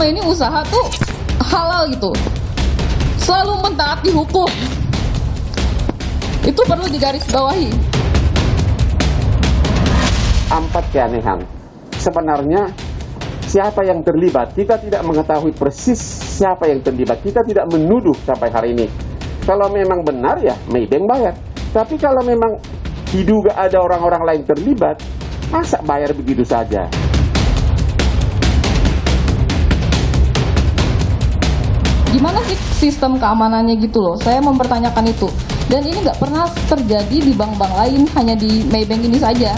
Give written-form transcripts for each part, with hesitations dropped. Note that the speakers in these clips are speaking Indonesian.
selama ini usaha tuh halal gitu, selalu mentaati hukum. Itu perlu digarisbawahi. Empat keanehan. Sebenarnya siapa yang terlibat? Kita tidak mengetahui persis siapa yang terlibat. Kita tidak menuduh sampai hari ini. Kalau memang benar ya Maybank bayar. Tapi kalau memang diduga ada orang-orang lain terlibat, masa bayar begitu saja? Gimana sih sistem keamanannya gitu loh? Saya mempertanyakan itu. Dan ini nggak pernah terjadi di bank-bank lain, hanya di Maybank ini saja.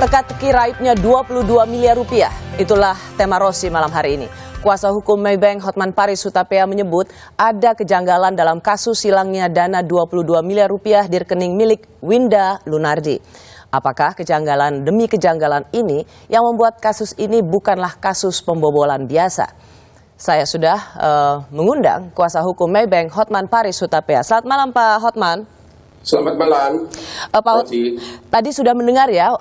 Teka-teki raibnya 22 miliar rupiah. Itulah tema Rosi malam hari ini. Kuasa hukum Maybank Hotman Paris Hutapea menyebut ada kejanggalan dalam kasus hilangnya dana 22 miliar rupiah di rekening milik Winda Lunardi. Apakah kejanggalan demi kejanggalan ini yang membuat kasus ini bukanlah kasus pembobolan biasa? Saya sudah mengundang kuasa hukum Maybank Hotman Paris Hutapea. Selamat malam Pak Hotman. Selamat malam. Pak, tadi sudah mendengar ya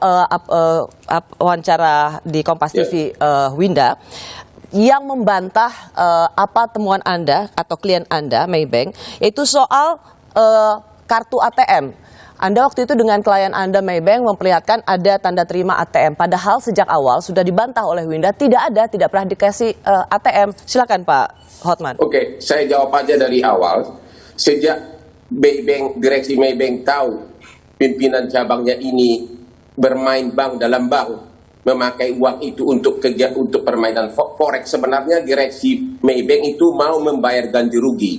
wawancara di Kompas TV Winda yang membantah apa temuan Anda atau klien Anda Maybank, yaitu soal kartu ATM. Anda waktu itu dengan klien Anda Maybank memperlihatkan ada tanda terima ATM. Padahal sejak awal sudah dibantah oleh Winda, tidak pernah dikasih ATM. Silakan Pak Hotman. Oke, saya jawab aja dari awal. Sejak Maybank, direksi Maybank tahu pimpinan cabangnya ini bermain bank dalam bank, memakai uang itu untuk permainan forex. Sebenarnya direksi Maybank itu mau membayar ganti rugi.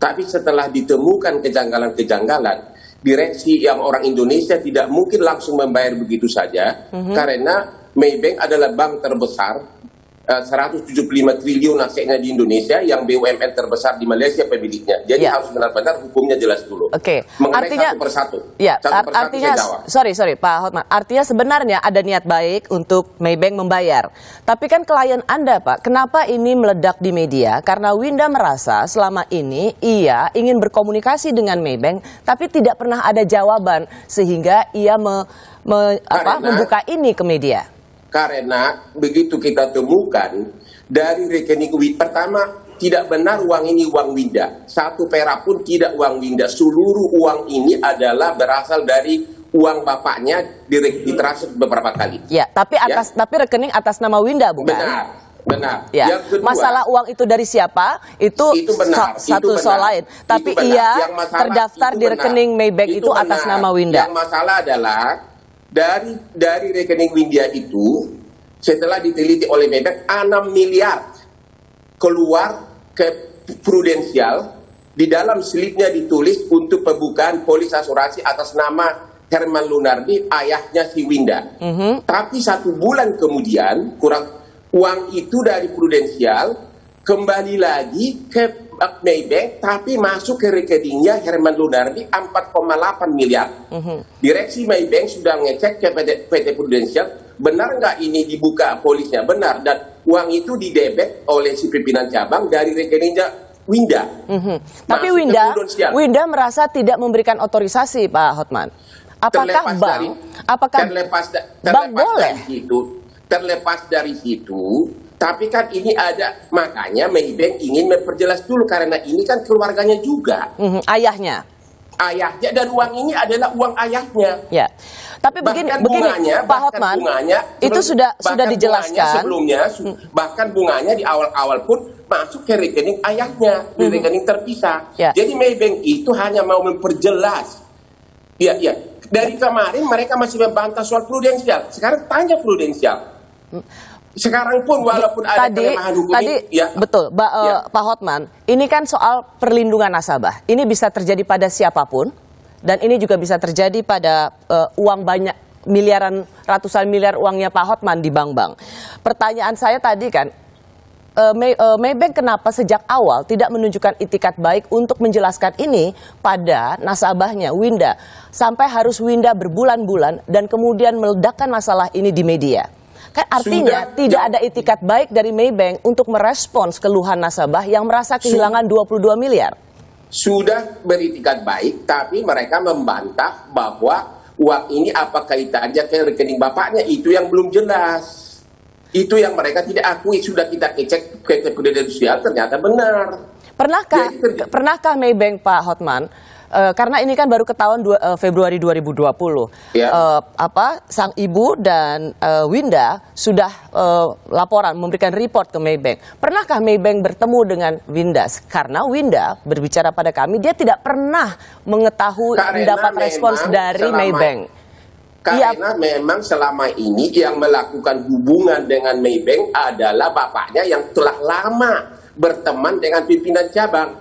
Tapi setelah ditemukan kejanggalan-kejanggalan, direksi yang orang Indonesia tidak mungkin langsung membayar begitu saja, karena Maybank adalah bank terbesar, 175 triliun asetnya di Indonesia, yang BUMN terbesar di Malaysia pemiliknya. Jadi harus benar-benar hukumnya jelas dulu. Oke. Mengenai Artinya, satu persatu. Ya, satu persatu artinya, saya jawab. sorry Pak Hotman. Artinya sebenarnya ada niat baik untuk Maybank membayar. Tapi kan klien Anda Pak, kenapa ini meledak di media? Karena Winda merasa selama ini ia ingin berkomunikasi dengan Maybank, tapi tidak pernah ada jawaban sehingga ia membuka ini ke media. Karena begitu kita temukan dari rekening Winda, pertama tidak benar uang ini uang Winda. 1 perak pun tidak uang Winda. Seluruh uang ini adalah berasal dari uang bapaknya ditransfer beberapa kali. Ya, tapi rekening atas nama Winda bukan? Benar. Ya. Yang kedua, masalah uang itu dari siapa? Itu benar. Satu soal lain. Tapi ia terdaftar di rekening Maybank itu atas nama Winda. Yang masalah adalah dari rekening Winda itu, setelah diteliti oleh Maybank, 6 miliar keluar ke Prudensial. Di dalam slipnya ditulis untuk pembukaan polis asuransi atas nama Herman Lunardi, ayahnya si Winda. Tapi 1 bulan kemudian, uang itu dari Prudensial kembali lagi ke Maybank, tapi masuk ke rekeningnya Herman Lunardi 4,8 miliar. Direksi Maybank sudah ngecek ke PT Prudensial, benar nggak ini dibuka polisnya? Benar, dan uang itu didebet oleh si pimpinan cabang dari rekeningnya Winda. Tapi Winda merasa tidak memberikan otorisasi, Pak Hotman. Apakah bank boleh? Terlepas dari situ, tapi kan ini ada, makanya Maybank ingin memperjelas dulu, karena ini kan keluarganya juga. Ayahnya, dan uang ini adalah uang ayahnya. Ya. Tapi begini Pak Hotman, itu sudah dijelaskan. Bahkan bunganya di awal-awal pun masuk ke rekening ayahnya, di rekening terpisah. Ya. Jadi Maybank itu hanya mau memperjelas. Iya. Dari kemarin mereka masih membantah soal Prudensial. Sekarang tanya Prudensial. Sekarang pun walaupun ada kelemahan hukum betul, Pak Hotman, ini kan soal perlindungan nasabah. Ini bisa terjadi pada siapapun, dan ini juga bisa terjadi pada uang banyak, ratusan miliar uangnya Pak Hotman di bank-bank. Pertanyaan saya tadi kan, Maybank kenapa sejak awal tidak menunjukkan itikat baik untuk menjelaskan ini pada nasabahnya Winda, sampai harus Winda berbulan-bulan dan kemudian meledakkan masalah ini di media? Kan artinya tidak ada itikat baik dari Maybank untuk merespons keluhan nasabah yang merasa kehilangan 22 miliar. sudah beritikat baik, tapi mereka membantah bahwa uang ini apa kaitannya ke rekening bapaknya, itu yang belum jelas. Itu yang mereka tidak akui, sudah kita cek ke kredensial ternyata benar. Pernahkah Maybank, Pak Hotman, karena ini kan baru ketahuan Februari 2020, ya. Sang ibu dan Winda sudah laporan, memberikan report ke Maybank. Pernahkah Maybank bertemu dengan Winda? Karena Winda berbicara pada kami, dia tidak pernah mengetahui, mendapat respons dari Maybank. Karena memang selama ini yang melakukan hubungan dengan Maybank adalah bapaknya yang telah lama berteman dengan pimpinan cabang.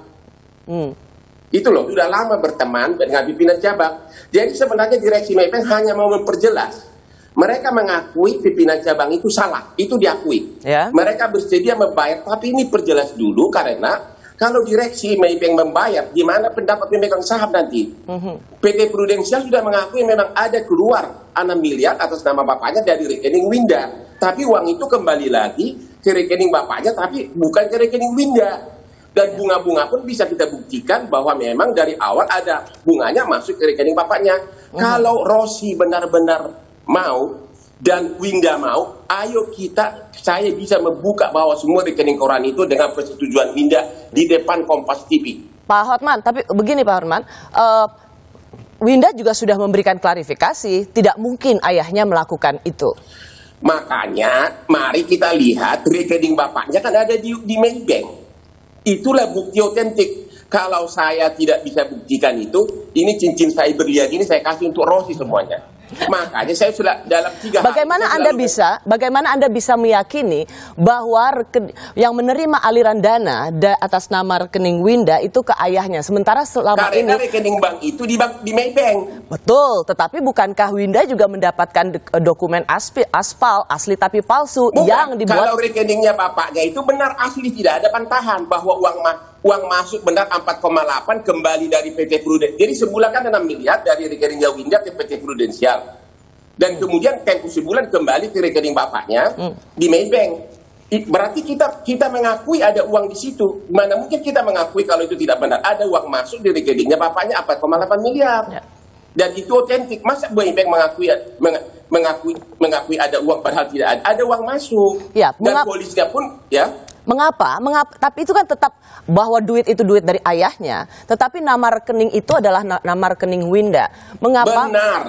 Itu loh, sudah lama berteman dengan pimpinan cabang. Jadi sebenarnya direksi Maybank hanya mau memperjelas. Mereka mengakui pimpinan cabang itu salah, itu diakui. Ya. Mereka bersedia membayar, tapi ini perjelas dulu karena kalau direksi Maybank membayar, gimana pendapat pemegang saham nanti? PT Prudensial sudah mengakui memang ada keluar 6 miliar atas nama bapaknya dari rekening Winda. Tapi uang itu kembali lagi ke rekening bapaknya, tapi bukan ke rekening Winda. Dan bunga-bunga pun bisa kita buktikan bahwa memang dari awal ada bunganya masuk ke rekening bapaknya. Kalau Rossi benar-benar mau dan Winda mau, ayo saya bisa membuka bahwa semua rekening koran itu dengan persetujuan Winda di depan Kompas TV. Pak Hotman, tapi begini Pak Hotman, Winda juga sudah memberikan klarifikasi, tidak mungkin ayahnya melakukan itu. Makanya mari kita lihat rekening bapaknya kan ada di Maybank. Itulah bukti otentik. Kalau saya tidak bisa buktikan itu, ini cincin saya berlian ini saya kasih untuk Rossi semuanya. Makanya saya sudah dalam 3 hari. Bagaimana Anda bisa meyakini bahwa yang menerima aliran dana atas nama rekening Winda itu ke ayahnya, sementara selama karena ini rekening bank itu di Maybank. Betul, tetapi bukankah Winda juga mendapatkan dokumen aspal asli tapi palsu? Bukan, yang dibuat? kalau rekeningnya bapaknya itu benar asli, tidak ada bantahan bahwa uang masuk benar 4,8 kembali dari PT Prudential. Jadi sebulan kan 6 miliar dari rekeningnya Winda ke PT Prudential. Dan kemudian tempo sebulan kembali ke rekening bapaknya di Maybank. Berarti kita mengakui ada uang di situ. Mana mungkin kita mengakui kalau itu tidak benar. Ada uang masuk di rekeningnya bapaknya 4,8 miliar. Ya. Dan itu otentik. Masa Maybank mengakui ada uang padahal tidak ada. Ada uang masuk. Ya, dan polisnya pun ya. Mengapa? Tapi itu kan tetap bahwa duit itu duit dari ayahnya, tetapi nama rekening itu adalah nama rekening Winda. Mengapa? Benar.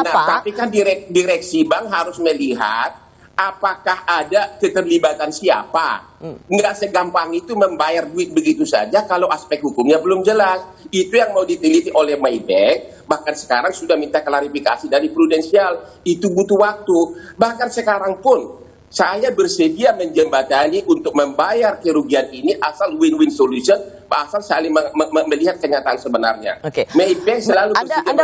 Tapi kan direksi bank harus melihat apakah ada keterlibatan siapa. Nggak segampang itu membayar duit begitu saja kalau aspek hukumnya belum jelas. Itu yang mau diteliti oleh Maybank. Bahkan sekarang sudah minta klarifikasi dari Prudential. Itu butuh waktu. Bahkan sekarang pun saya bersedia menjembatani untuk membayar kerugian ini asal win-win solution, asal saling melihat kenyataan sebenarnya. Oke. Maybank selalu Anda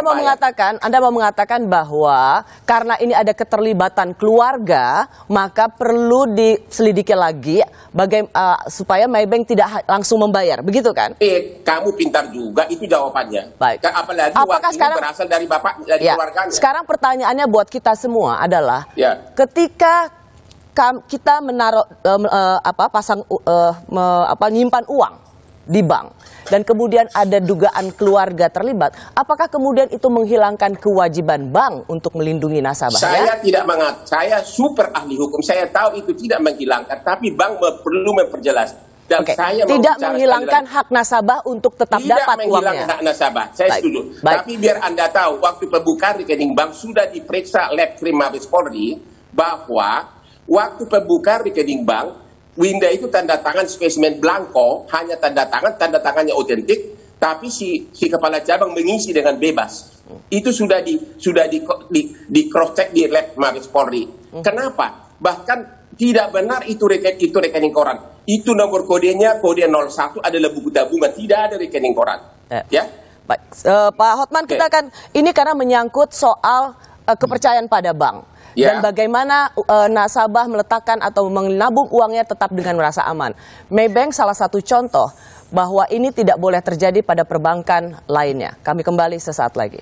mau mengatakan bahwa karena ini ada keterlibatan keluarga, maka perlu diselidiki lagi supaya Maybank tidak langsung membayar, begitu kan? Kamu pintar juga, itu jawabannya. Baik. Apalagi waktu ini berasal dari bapak, dari keluarganya. Sekarang pertanyaannya buat kita semua adalah, ketika kita menaruh menyimpan uang di bank dan kemudian ada dugaan keluarga terlibat, apakah kemudian itu menghilangkan kewajiban bank untuk melindungi nasabahnya? Saya super ahli hukum, saya tahu itu tidak menghilangkan, tapi bank perlu memperjelas. Dan saya tidak menghilangkan hak nasabah untuk tetap dapat uangnya. Tidak menghilangkan hak nasabah, saya setuju. Tapi biar Anda tahu, waktu pembukaan rekening bank sudah diperiksa lab krim Mabes Polri bahwa waktu pembukaan rekening bank, Winda itu tanda tangan spesimen blanko, hanya tanda tangannya otentik, tapi si kepala cabang mengisi dengan bebas. Itu sudah di cross check di lab Mabes Polri. Kenapa? Bahkan tidak benar itu rekening koran. Itu nomor kodenya, kode 01 adalah buku tabungan, tidak ada rekening koran. Ya. Baik, Pak Hotman, kita kan ini karena menyangkut soal kepercayaan pada bank. Dan bagaimana nasabah meletakkan atau menabung uangnya tetap dengan merasa aman. Maybank salah satu contoh bahwa ini tidak boleh terjadi pada perbankan lainnya. Kami kembali sesaat lagi.